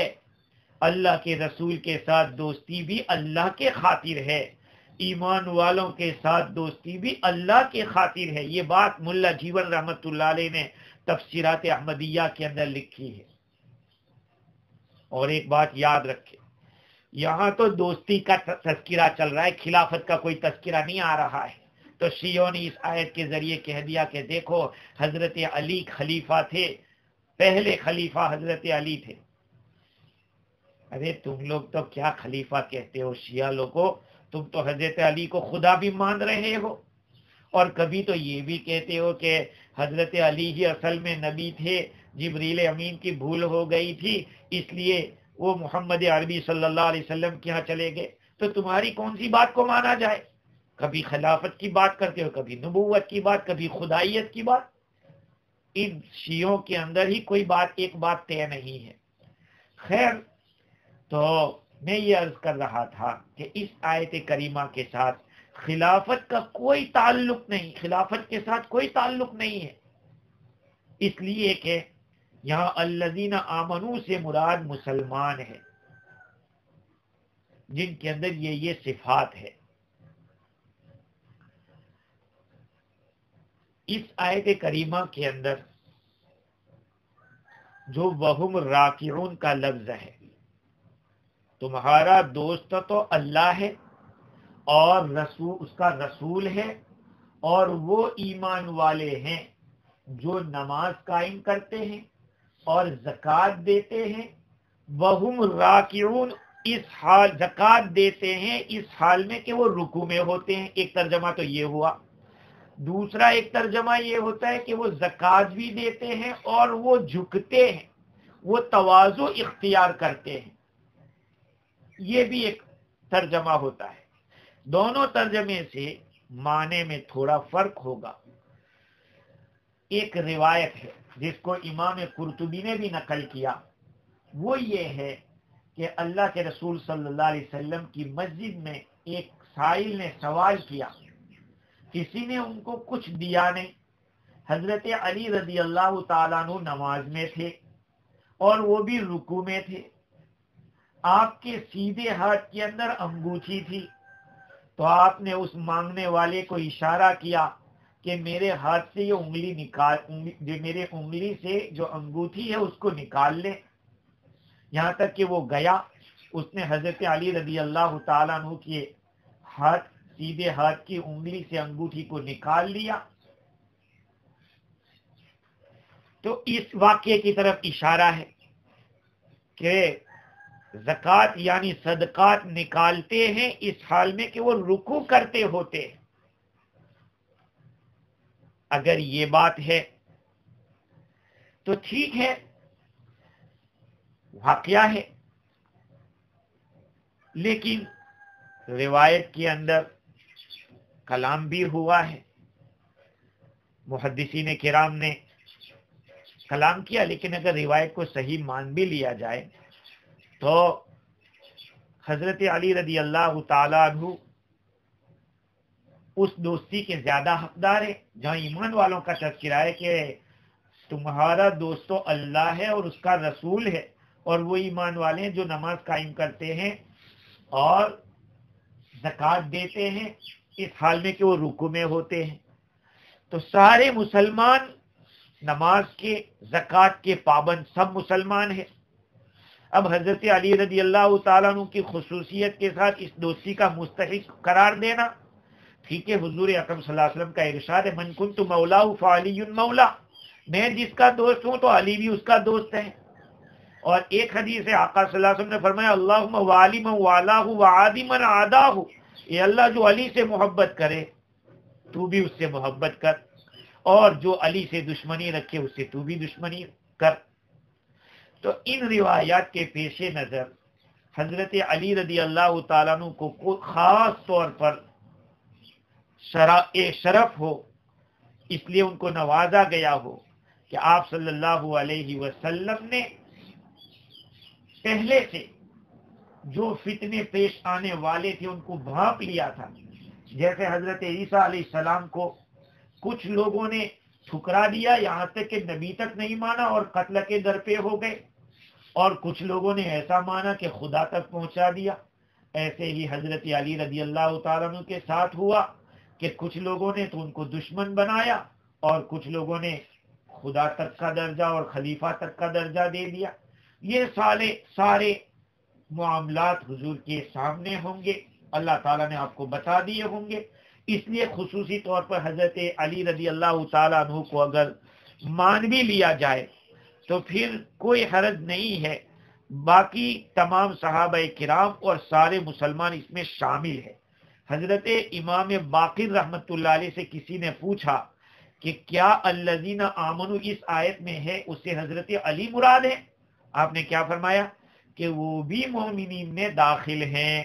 اللہ کے رسول کے ساتھ دوستی بھی اللہ کے خاطر ہے، ایمان والوں کے ساتھ دوستی بھی اللہ کے خاطر ہے۔ یہ بات ملا جیون رحمت اللہ علیہ نے تفسیرات احمدیہ کے اندر لکھی ہے۔ اور ایک بات یاد رکھے، یہاں تو دوستی کا تذکرہ چل رہا ہے، خلافت کا کوئی تذکرہ نہیں آ رہا ہے۔ تو شیعوں نے اس آیت کے ذریعے کہہ دیا کہ دیکھو حضرت علی خلیفہ تھے، پہلے خلیفہ حضرت علی تھے۔ ارے تم لوگ تو کیا خلیفہ کہتے ہو شیعہ لوگوں، تم تو حضرت علی کو خدا بھی مان رہے ہو، اور کبھی تو یہ بھی کہتے ہو کہ حضرت علی ہی اصل میں نبی تھے، جبریل امین کی بھول ہو گئی تھی، اس لیے وہ محمد عربی صلی اللہ علیہ وسلم کے ہاں چلے گئے۔ تو تمہاری کون سی بات کو مانا جائے؟ کبھی خلافت کی بات کرتے ہو، کبھی نبوت کی بات، کبھی خدائیت کی بات۔ ان شیعوں کے اندر ہی کوئی بات، ایک بات طے نہیں ہے۔ خیر، تو میں یہ عرض کر رہا تھا کہ اس آیت کریمہ کے ساتھ خلافت کا کوئی تعلق نہیں، خلافت کے ساتھ کوئی تعلق نہیں ہے، اس لیے کہ یہاں الذین آمنو سے مراد مسلمان ہے، جن کے اندر یہ صفات ہے۔ اس آیت کریمہ کے اندر جو وہم راکعون کا لفظ ہے، تمہارا دوست تو اللہ ہے اور رسول اس کا رسول ہے، اور وہ ایمان والے ہیں جو نماز قائم کرتے ہیں اور زکوٰۃ دیتے ہیں۔ وہم راکعون، اس حال زکوٰۃ دیتے ہیں اس حال میں کہ وہ رکوع میں ہوتے ہیں۔ ایک ترجمہ تو یہ ہوا۔ دوسرا ایک ترجمہ یہ ہوتا ہے کہ وہ زکوٰۃ بھی دیتے ہیں اور وہ جھکتے ہیں، وہ تواضع اختیار کرتے ہیں، یہ بھی ایک ترجمہ ہوتا ہے۔ دونوں ترجمے سے معنی میں تھوڑا فرق ہوگا۔ ایک روایت ہے جس کو امام قرطبی نے بھی نقل کیا، وہ یہ ہے کہ اللہ کے رسول صلی اللہ علیہ وسلم کی مسجد میں ایک سائل نے سوال کیا، کسی نے ان کو کچھ دیا نہیں۔ حضرت علی رضی اللہ تعالیٰ عنہ نماز میں تھے اور وہ بھی رکوع میں تھے، آپ کے سیدھے ہاتھ کے اندر انگوٹھی تھی، تو آپ نے اس مانگنے والے کو اشارہ کیا کہ میرے ہاتھ سے یہ انگلی نکال، میرے انگلی سے جو انگوٹھی ہے اس کو نکال لے۔ یہاں تک کہ وہ گیا، اس نے حضرت علی رضی اللہ تعالیٰ عنہ کے ہاتھ، سیدھے ہاتھ کی انگلی سے انگوٹھی کو نکال لیا۔ تو اس واقعے کی طرف اشارہ ہے کہ زکوٰۃ یعنی صدقات نکالتے ہیں اس حال میں کہ وہ رکوع کرتے ہوتے ہیں۔ اگر یہ بات ہے تو ٹھیک ہے، واقعہ ہے، لیکن روایت کے اندر کلام بھی ہوا ہے، محدثین کرام نے کلام کیا، لیکن اگر روایت کو صحیح مان بھی لیا جائے تو حضرت علی رضی اللہ تعالیٰ عنہ اس دوستی کے زیادہ حقدار ہے جہاں ایمان والوں کا تذکرہ ہے کہ تمہارا دوست تو اللہ ہے اور اس کا رسول ہے، اور وہ ایمان والے ہیں جو نماز قائم کرتے ہیں اور زکوٰۃ دیتے ہیں اس حال میں کہ وہ رکوع میں ہوتے ہیں۔ تو سارے مسلمان نماز کے، زکوٰۃ کے پابند سب مسلمان ہیں۔ اب حضرت علی رضی اللہ تعالیٰ عنہ کی خصوصیت کے ساتھ اس دوستی کا مستحق قرار دینا ٹھیک ہے۔ حضور اکرم صلی اللہ علیہ وسلم کا ارشاد ہے، من کنت مولاہ فعلی مولا، میں جس کا دوست ہوں تو علی بھی اس کا دوست ہے۔ اور ایک حدیث ہے آقا صلی اللہ علیہ وسلم نے فرمایا، اللہم والی من والاہ وعادی من عاداہ، اے اللہ جو علی سے محبت کرے تو بھی اس سے محبت کر، اور جو علی سے دشمنی رکھے اس سے تو بھی دشمنی کر۔ تو ان روایات کے پیش نظر حضرت علی رضی اللہ تعالیٰ عنہ کو خاص طور پر شرف ہو، اس لیے ان کو نوازا گیا ہو کہ آپ صلی اللہ علیہ وسلم نے پہلے سے جو فتنے پیش آنے والے تھے ان کو بھانپ لیا تھا۔ جیسے حضرت عیسیٰ علیہ السلام کو کچھ لوگوں نے ٹھکرا دیا، یہاں تک کہ نبی تک نہیں مانا اور قتل کے در پہ ہو گئے، اور کچھ لوگوں نے ایسا مانا کہ خدا تک پہنچا دیا۔ ایسے ہی حضرت علی رضی اللہ تعالیٰ عنہ کے ساتھ ہوا کہ کچھ لوگوں نے تو ان کو دشمن بنایا اور کچھ لوگوں نے خدا تک کا درجہ اور خلیفہ تک کا درجہ دے دیا۔ یہ سارے معاملات حضور کے سامنے ہوں گے، اللہ تعالیٰ نے آپ کو بتا دیے ہوں گے۔ اس لیے خصوصی طور پر حضرت علی رضی اللہ تعالیٰ عنہ کو اگر مان بھی لیا جائے تو پھر کوئی حرج نہیں ہے، باقی تمام صحابہ کرام اور سارے مسلمان اس میں شامل ہیں۔ حضرت امام باقر رحمت اللہ علیہ سے کسی نے پوچھا کہ کیا الذین آمنوا اس آیت میں ہے، اس سے حضرت علی مراد ہے؟ آپ نے کیا فرمایا کہ وہ بھی مومنین میں داخل ہیں،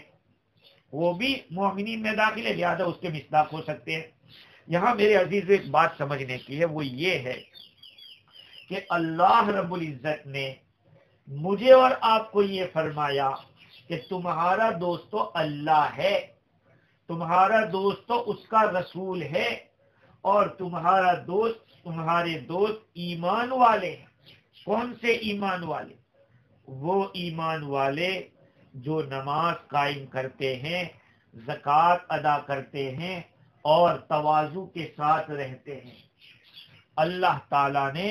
وہ بھی مومنین میں داخل ہے، لہذا اس کے مصداق ہو سکتے ہیں۔ یہاں میرے عزیز ایک بات سمجھنے کی ہے، وہ یہ ہے کہ اللہ رب العزت نے مجھے اور آپ کو یہ فرمایا کہ تمہارا دوست تو اللہ ہے، تمہارا دوست تو اس کا رسول ہے، اور تمہارے دوست ایمان والے ہیں۔ کون سے ایمان والے؟ وہ ایمان والے جو نماز قائم کرتے ہیں، زکوٰۃ ادا کرتے ہیں اور تواضع کے ساتھ رہتے ہیں۔ اللہ تعالیٰ نے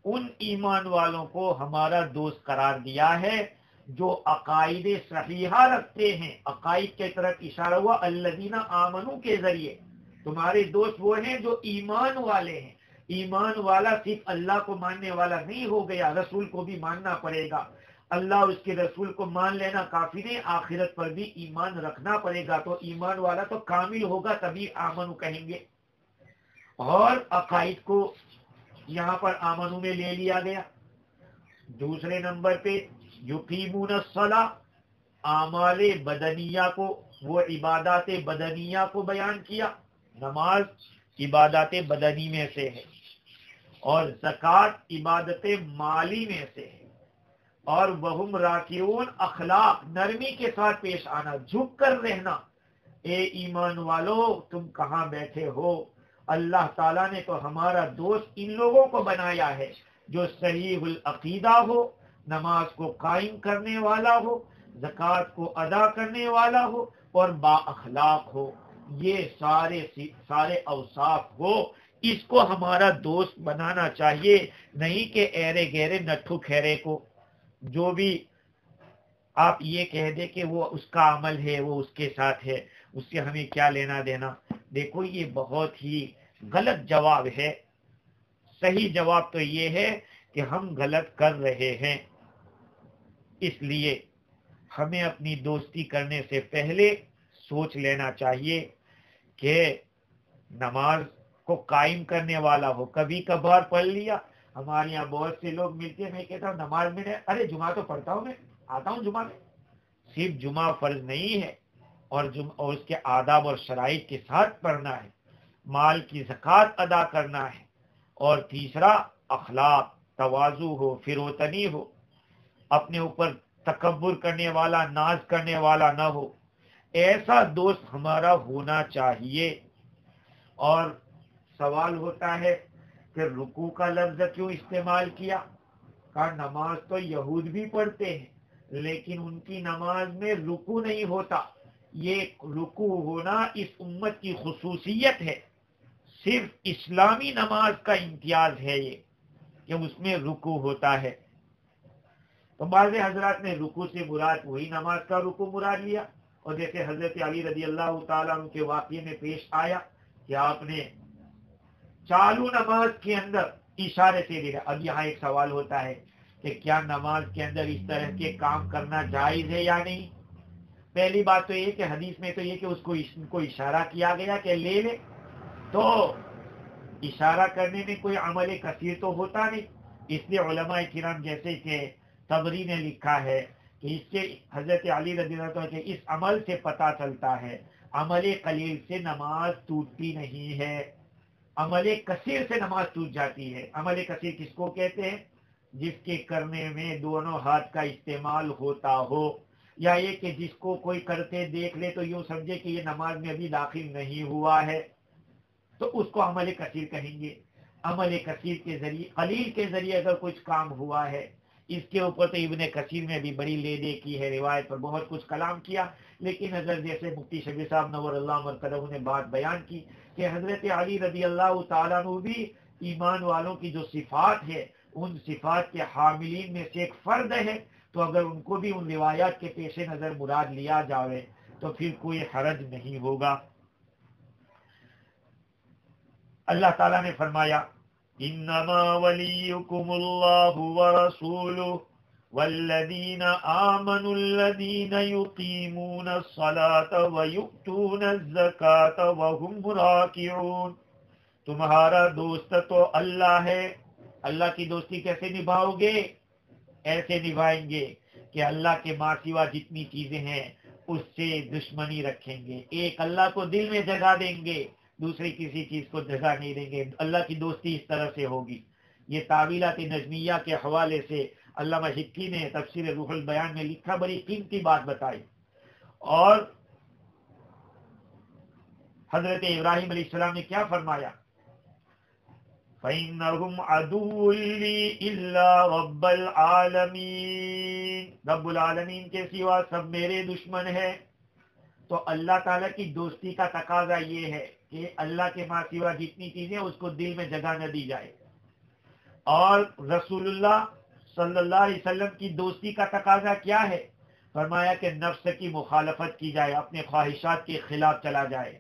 ان ایمان والوں کو ہمارا دوست قرار دیا ہے جو عقائد صحیحہ رکھتے ہیں. عقائد کی طرف اشارہ ہوا الذین آمنو کے ذریعے. تمہارے دوست وہ ہیں جو ایمان والے ہیں. ایمان والا صرف اللہ کو ماننے والا نہیں ہو گیا، رسول کو بھی ماننا پڑے گا. اللہ اور اس کے رسول کو مان لینا کافی نہیں، آخرت پر بھی ایمان رکھنا پڑے گا. تو ایمان والا تو کامل ہوگا تبھی آمنو کہیں گے. اور عقائد کو یہاں پر آمنو میں لے لیا گیا. دوسرے نمبر پہ یقیمون الصلاۃ، اعمال بدنیہ کو، وہ عبادات بدنیہ کو بیان کیا. نماز عبادات بدنی میں سے ہے، اور زکوٰۃ عبادت مالی میں سے ہے. اور وہم راکعون، اخلاق نرمی کے ساتھ پیش آنا، جھک کر رہنا. اے ایمان والو تم کہاں بیٹھے ہو؟ اللہ تعالیٰ نے تو ہمارا دوست ان لوگوں کو بنایا ہے جو صحیح العقیدہ ہو، نماز کو قائم کرنے والا ہو، زکوٰۃ کو ادا کرنے والا ہو، اور با اخلاق ہو. یہ سارے اوصاف ہو، اس کو ہمارا دوست بنانا چاہیے. نہیں کہ ایرے گہرے نٹھو کھیرے کو جو بھی آپ یہ کہہ دیں کہ وہ اس کا عمل ہے، وہ اس کے ساتھ ہے، اس سے ہمیں کیا لینا دینا. دیکھو یہ بہت ہی غلط جواب ہے. صحیح جواب تو یہ ہے کہ ہم غلط کر رہے ہیں. اس لیے ہمیں اپنی دوستی کرنے سے پہلے سوچ لینا چاہیے کہ نماز کو قائم کرنے والا ہو. کبھی کبھار پڑھ لیا. ہمارے یہاں بہت سے لوگ ملتے ہیں، میں کہتا ہوں نماز میں ارے جمعہ تو پڑھتا ہوں، میں آتا ہوں جمعہ میں. صرف جمعہ فرض نہیں ہے، اور اس کے آداب اور شرائط کے ساتھ پڑھنا ہے. مال کی زکوٰۃ ادا کرنا ہے. اور تیسرا اخلاق، تواضع ہو، فروتنی ہو، اپنے اوپر تکبر کرنے والا، ناز کرنے والا نہ ہو. ایسا دوست ہمارا ہونا چاہیے. اور سوال ہوتا ہے کہ رکوع کا لفظ کیوں استعمال کیا؟ کہا نماز تو یہود بھی پڑھتے ہیں، لیکن ان کی نماز میں رکوع نہیں ہوتا. یہ رکوع ہونا اس امت کی خصوصیت ہے. صرف اسلامی نماز کا امتیاز ہے یہ کہ اس میں رکوع ہوتا ہے. تو بعض حضرات نے رکوع سے مراد وہی نماز کا رکوع مراد لیا. اور جیسے حضرت علی رضی اللہ تعالیٰ عنہ کے واقعے میں پیش آیا کہ آپ نے چالو نماز کے اندر اشارے سے دیا. اب یہاں ایک سوال ہوتا ہے کہ کیا نماز کے اندر اس طرح کے کام کرنا جائز ہے یا نہیں؟ پہلی بات تو یہ کہ حدیث میں تو یہ کہ اس کو اشارہ کیا گیا کہ لے لے. تو اشارہ کرنے میں کوئی عمل کثیر تو ہوتا نہیں. اس لیے علماء کرام جیسے کہ طبری نے لکھا ہے کہ اس سے حضرت علی رضی اللہ عنہ کے اس عمل سے پتہ چلتا ہے عمل قلیل سے نماز ٹوٹتی نہیں ہے، عمل کثیر سے نماز ٹوٹ جاتی ہے. عمل کثیر کس کو کہتے ہیں؟ جس کے کرنے میں دونوں ہاتھ کا استعمال ہوتا ہو، یا یہ کہ جس کو کوئی کرتے دیکھ لے تو یوں سمجھے کہ یہ نماز میں ابھی داخل نہیں ہوا ہے، تو اس کو عمل کثیر کہیں گے. عمل کثیر کے ذریعے، قلیل کے ذریعے اگر کچھ کام ہوا ہے، اس کے اوپر تو ابن کثیر میں بھی بڑی لے دے کی ہے، روایت پر بہت کچھ کلام کیا. لیکن اگر جیسے مفتی شفیع صاحب نور اللہ مرکزہ نے بات بیان کی کہ حضرت علی رضی اللہ تعالیٰ عنہ بھی ایمان والوں کی جو صفات ہے ان صفات کے حاملین میں سے ایک فرد ہے، تو اگر ان کو بھی ان روایات کے پیش نظر مراد لیا جاوے تو پھر کوئی حرج نہیں ہوگا. اللہ تعالیٰ نے فرمایا انما ولیکم اللہ ورسولہ والذین آمنوا الذین یقیمون الصلاة ویؤتون الزکاة وهم راکعون. تمہارا دوست تو اللہ ہے. اللہ کی دوستی کیسے نبھاؤ گے؟ ایسے نبھائیں گے کہ اللہ کے ماں سوا جتنی چیزیں ہیں اس سے دشمنی رکھیں گے. ایک اللہ کو دل میں جگہ دیں گے، دوسری کسی چیز کو جگہ نہیں دیں گے. اللہ کی دوستی اس طرح سے ہوگی. یہ تعویلات نجمیہ کے حوالے سے علامہ حکی نے تفسیر روح البیان میں لکھا، بڑی قیمتی بات بتائی. اور حضرت ابراہیم علیہ السلام نے کیا فرمایا؟ فَإِنَّهُمْ عَدُوٌّ لِّي إِلَّا رَبَّ الْعَالَمِينَ. رب العالمین کے سوا سب میرے دشمن ہیں. تو اللہ تعالیٰ کی دوستی کا تقاضا یہ ہے کہ اللہ کے ماں سوا جتنی چیزیں اس کو دل میں جگہ نہ دی جائے، اور رسول اللہ صلی اللہ علیہ وسلم کی دوستی کا تقاضا کیا ہے؟ فرمایا کہ نفس کی مخالفت کی جائے، اپنے خواہشات کے خلاف چلا جائے،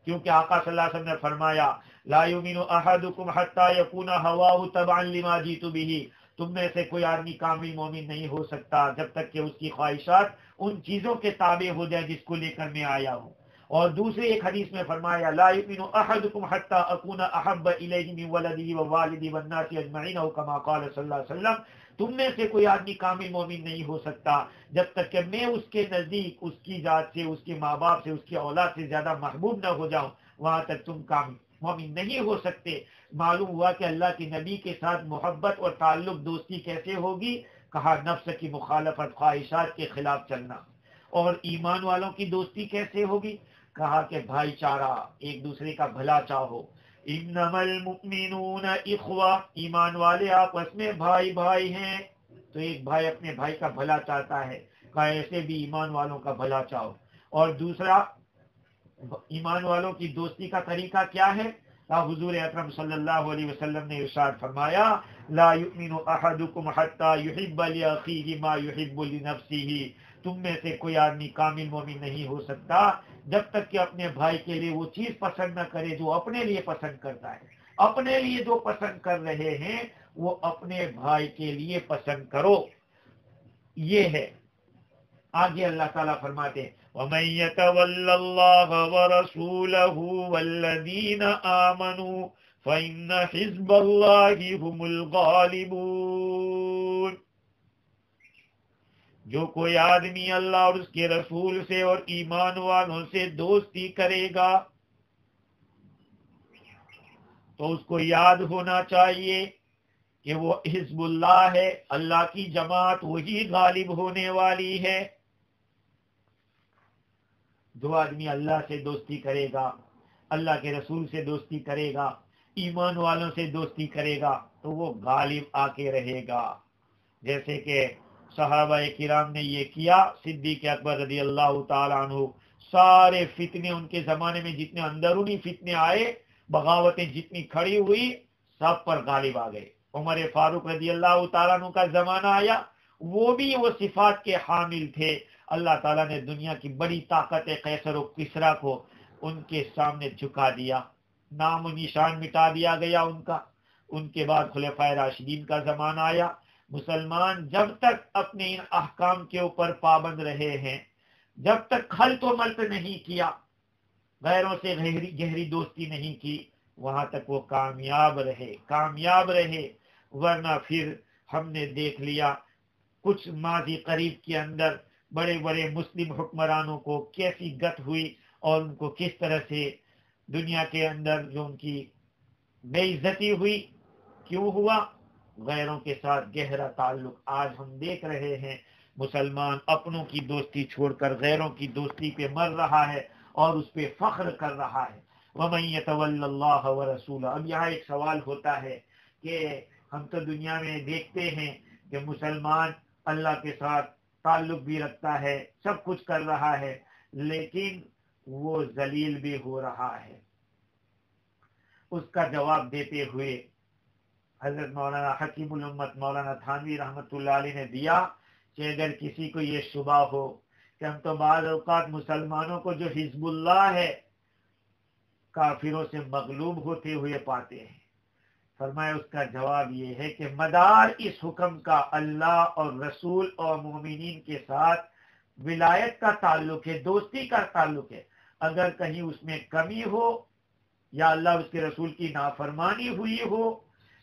کیونکہ آقا صلی اللہ علیہ وسلم نے فرمایا لا یؤمن احدکم حتی یکون ہواہ تبعا لما جئت بہ، تم میں سے کوئی آدمی کامل مومن نہیں ہو سکتا جب تک کہ اس کی خواہشات ان چیزوں کے تابع ہو جائے جس کو لے کر میں آیا ہوں۔ اور دوسرے ایک حدیث میں فرمایا لا یؤمن احدکم حتی اکون احب الیہ من ولدہ ووالدہ والناس اجمعین، او کما قال صلی اللہ علیہ وسلم، تم میں سے کوئی آدمی کامل مومن نہیں ہو سکتا جب تک کہ میں اس کے نزدیک اس کی ذات سے، اس کے ماں باپ سے، اس کی اولاد سے زیادہ محبوب نہ ہو جاؤں، وہاں تک تم کامل مومن نہیں ہو سکتے۔ معلوم ہوا کہ اللہ کے نبی کے ساتھ محبت اور تعلق دوستی کیسے ہوگی؟ کہا نفس کی مخالفت، خواہشات کے خلاف چلنا۔ اور ایمان والوں کی دوستی کیسے ہوگی؟ کہا کہ بھائی چارہ، ایک دوسرے کا بھلا چاہو۔ انما المؤمنون اخوہ، ایمان والے آپس میں بھائی بھائی ہیں، تو ایک بھائی اپنے بھائی کا بھلا چاہتا ہے، کہا ایسے بھی ایمان والوں کا بھلا چاہو۔ اور دوسرا، ایمان والوں کی دوستی کا طریقہ کیا ہے؟ حضور اکرم صلی اللہ علیہ وسلم نے ارشاد فرمایا لا یؤمن احدکم حتی یحب لاخیہ ما یحب لنفسہ، تم میں سے کوئی آدمی کامل مومن نہیں ہو سکتا جب تک کہ اپنے بھائی کے لیے وہ چیز پسند نہ کرے جو اپنے لیے پسند کرتا ہے۔ اپنے لیے جو پسند کر رہے ہیں وہ اپنے بھائی کے لیے پسند کرو، یہ ہے۔ آگے اللہ تعالیٰ فرماتے ہیں وَمَن يَتَوَلَّ اللَّهَ وَرَسُولَهُ وَالَّذِينَ آمَنُوا فَإِنَّ حِزْبَ اللَّهِ هُمُ الْغَالِبُونَ، جو کوئی آدمی اللہ اور اس کے رسول سے اور ایمان والوں سے دوستی کرے گا تو اس کو یاد ہونا چاہیے کہ وہ حزب اللہ ہے، اللہ کی جماعت وہی غالب ہونے والی ہے۔ جو آدمی اللہ سے دوستی کرے گا، اللہ کے رسول سے دوستی کرے گا، ایمان والوں سے دوستی کرے گا تو وہ غالب آ کے رہے گا، جیسے کہ صحابہ کرام نے یہ کیا۔ صدیق اکبر رضی اللہ تعالیٰ عنہ سارے فتنے ان کے زمانے میں جتنے اندرونی فتنے آئے، بغاوتیں جتنی کھڑی ہوئی، سب پر غالب آ گئے۔ عمر فاروق رضی اللہ تعالیٰ عنہ کا زمانہ آیا، وہ بھی وہ صفات کے حامل تھے۔ اللہ تعالیٰ نے دنیا کی بڑی طاقت قیصر و کسریٰ کو ان کے سامنے جھکا دیا، نام و نشان مٹا دیا گیا ان کا۔ ان کے بعد خلفائے راشدین کا زمانہ آیا۔ مسلمان جب تک اپنے ان احکام کے اوپر پابند رہے ہیں، جب تک خلط و ملط نہیں کیا، غیروں سے گہری دوستی نہیں کی، وہاں تک وہ کامیاب رہے۔ ورنہ پھر ہم نے دیکھ لیا کچھ ماضی قریب کے اندر بڑے بڑے مسلم حکمرانوں کو کیسی گت ہوئی اور ان کو کس طرح سے دنیا کے اندر جو ان کی بے عزتی ہوئی۔ کیوں ہوا؟ غیروں کے ساتھ گہرا تعلق۔ آج ہم دیکھ رہے ہیں مسلمان اپنوں کی دوستی چھوڑ کر غیروں کی دوستی پہ مر رہا ہے اور اس پہ فخر کر رہا ہے۔ وَمَن يَتَوَلَّ اللَّهَ وَرَسُولَهُ، اب یہاں ایک سوال ہوتا ہے کہ ہم تو دنیا میں دیکھتے ہیں کہ مسلمان اللہ کے ساتھ تعلق بھی رکھتا ہے، سب کچھ کر رہا ہے، لیکن وہ ذلیل بھی ہو رہا ہے۔ اس کا جواب دیتے ہوئے حضرت مولانا حکیم الامت مولانا تھانوی رحمۃ اللہ علیہ نے دیا کہ اگر کسی کو یہ شبہ ہو کہ ہم تو بعض اوقات مسلمانوں کو جو حزب اللہ ہے کافروں سے مغلوب ہوتے ہوئے پاتے ہیں، فرمایا اس کا جواب یہ ہے کہ مدار اس حکم کا اللہ اور رسول اور مومنین کے ساتھ ولایت کا تعلق ہے، دوستی کا تعلق ہے۔ اگر کہیں اس میں کمی ہو یا اللہ اس کے رسول کی نافرمانی ہوئی ہو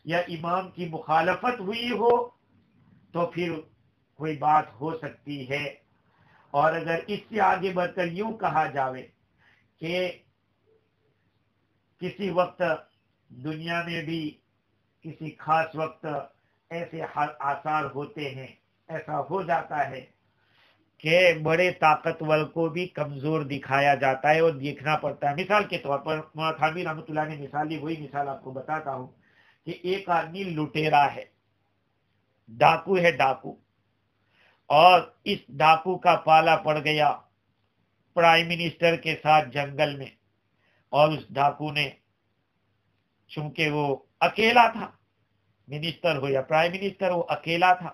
یا امام کی مخالفت ہوئی ہو تو پھر کوئی بات ہو سکتی ہے۔ اور اگر اس سے آگے بڑھ کر یوں کہا جاوے کہ کسی وقت دنیا میں بھی کسی خاص وقت ایسے آثار ہوتے ہیں، ایسا ہو جاتا ہے کہ بڑے طاقتور کو بھی کمزور دکھایا جاتا ہے اور دیکھنا پڑتا ہے۔ مثال کے طور پر مولانا تھانوی رحمۃ اللہ نے مثال دی، وہی مثال آپ کو بتاتا ہوں کہ ایک آدمی لٹیرا ہے، ڈاکو ہے، ڈاکو، اور اس ڈاکو کا پالا پڑ گیا پرائم منسٹر کے ساتھ جنگل میں، اور اس ڈاکو نے، چونکہ وہ اکیلا تھا، منسٹر ہو یا پرائم منسٹر، وہ اکیلا تھا،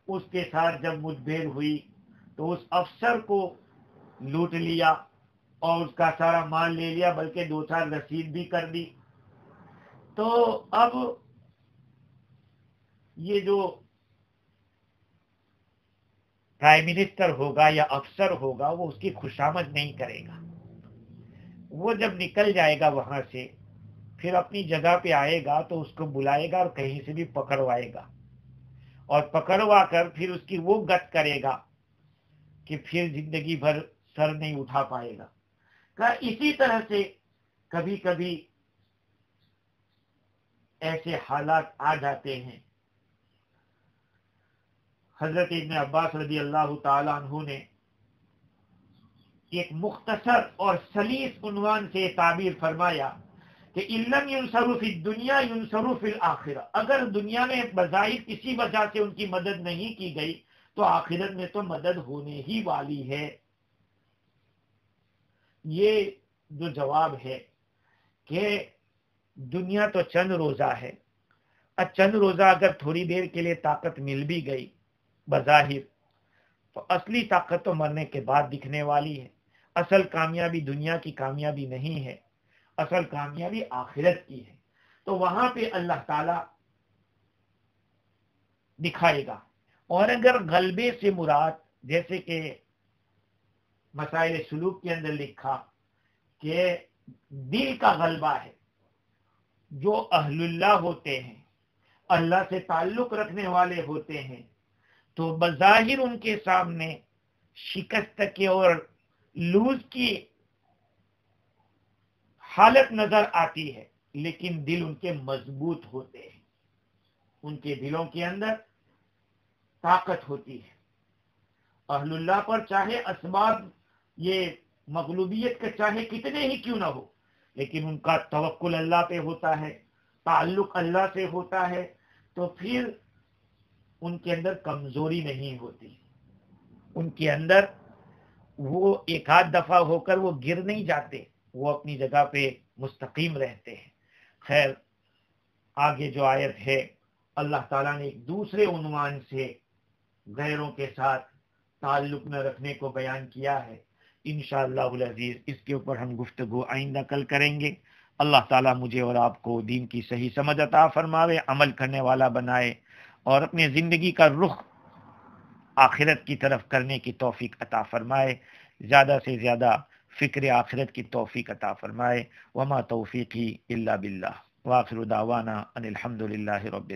اس کے ساتھ جب مٹبھیڑ ہوئی تو اس افسر کو لوٹ لیا اور اس کا سارا مال لے لیا، بلکہ 2-4 رسید بھی کر دی۔ تو اب یہ جو پرائم منسٹر ہوگا یا افسر ہوگا وہ اس کی خوشامد نہیں کرے گا۔ وہ جب نکل جائے گا وہاں سے، پھر اپنی جگہ پہ آئے گا تو اس کو بلائے گا اور کہیں سے بھی پکڑوائے گا، اور پکڑوا کر پھر اس کی وہ گت کرے گا کہ پھر زندگی بھر سر نہیں اٹھا پائے گا۔ اسی طرح سے کبھی کبھی ایسے حالات آ جاتے ہیں۔ حضرت ابن عباس رضی اللہ تعالی عنہ نے ایک مختصر اور سلیس عنوان سے تعبیر فرمایا کہ اِلَّمْ يُنْصَرُوا فِي الدُّنْيَا يُنْصَرُوا فِي الْآخِرَةِ، اگر دنیا میں بظاہر کسی وجہ سے ان کی مدد نہیں کی گئی تو آخرت میں تو مدد ہونے ہی والی ہے۔ یہ جو جواب ہے کہ دنیا تو چند روزہ ہے، چند روزہ اگر تھوڑی دیر کے لیے طاقت مل بھی گئی بظاہر، تو اصلی طاقت تو مرنے کے بعد دکھنے والی ہے۔ اصل کامیابی دنیا کی کامیابی نہیں ہے، اصل کامیابی آخرت کی ہے۔ تو وہاں پہ اللہ تعالی دکھائے گا۔ اور اگر غلبے سے مراد، جیسے کہ مسائل سلوک کے اندر لکھا کہ دل کا غلبہ ہے، جو اہل اللہ ہوتے ہیں، اللہ سے تعلق رکھنے والے ہوتے ہیں، تو بظاہر ان کے سامنے شکست کے اور لوز کی حالت نظر آتی ہے، لیکن دل ان کے مضبوط ہوتے ہیں، ان کے دلوں کے اندر طاقت ہوتی ہے۔ اہل اللہ پر چاہے اسباب یہ مغلوبیت کے چاہے کتنے ہی کیوں نہ ہو، لیکن ان کا توکل اللہ پہ ہوتا ہے، تعلق اللہ سے ہوتا ہے، تو پھر ان کے اندر کمزوری نہیں ہوتی، ان کے اندر وہ ایک آدھ دفعہ ہو کر وہ گر نہیں جاتے، وہ اپنی جگہ پہ مستقیم رہتے ہیں۔ خیر، آگے جو آیت ہے اللہ تعالیٰ نے ایک دوسرے عنوان سے غیروں کے ساتھ تعلق نہ رکھنے کو بیان کیا ہے۔ انشاءاللہ العزیز اس کے اوپر ہم گفتگو آئندہ کل کریں گے۔ اللہ تعالیٰ مجھے اور آپ کو دین کی صحیح سمجھ عطا فرماوے، عمل کرنے والا بنائے، اور اپنے زندگی کا رخ آخرت کی طرف کرنے کی توفیق عطا فرمائے، زیادہ سے زیادہ فکر آخرت کی توفیق عطا فرمائے۔ وما توفیقی الا باللہ، وآخر دعوانا ان الحمد للہ رب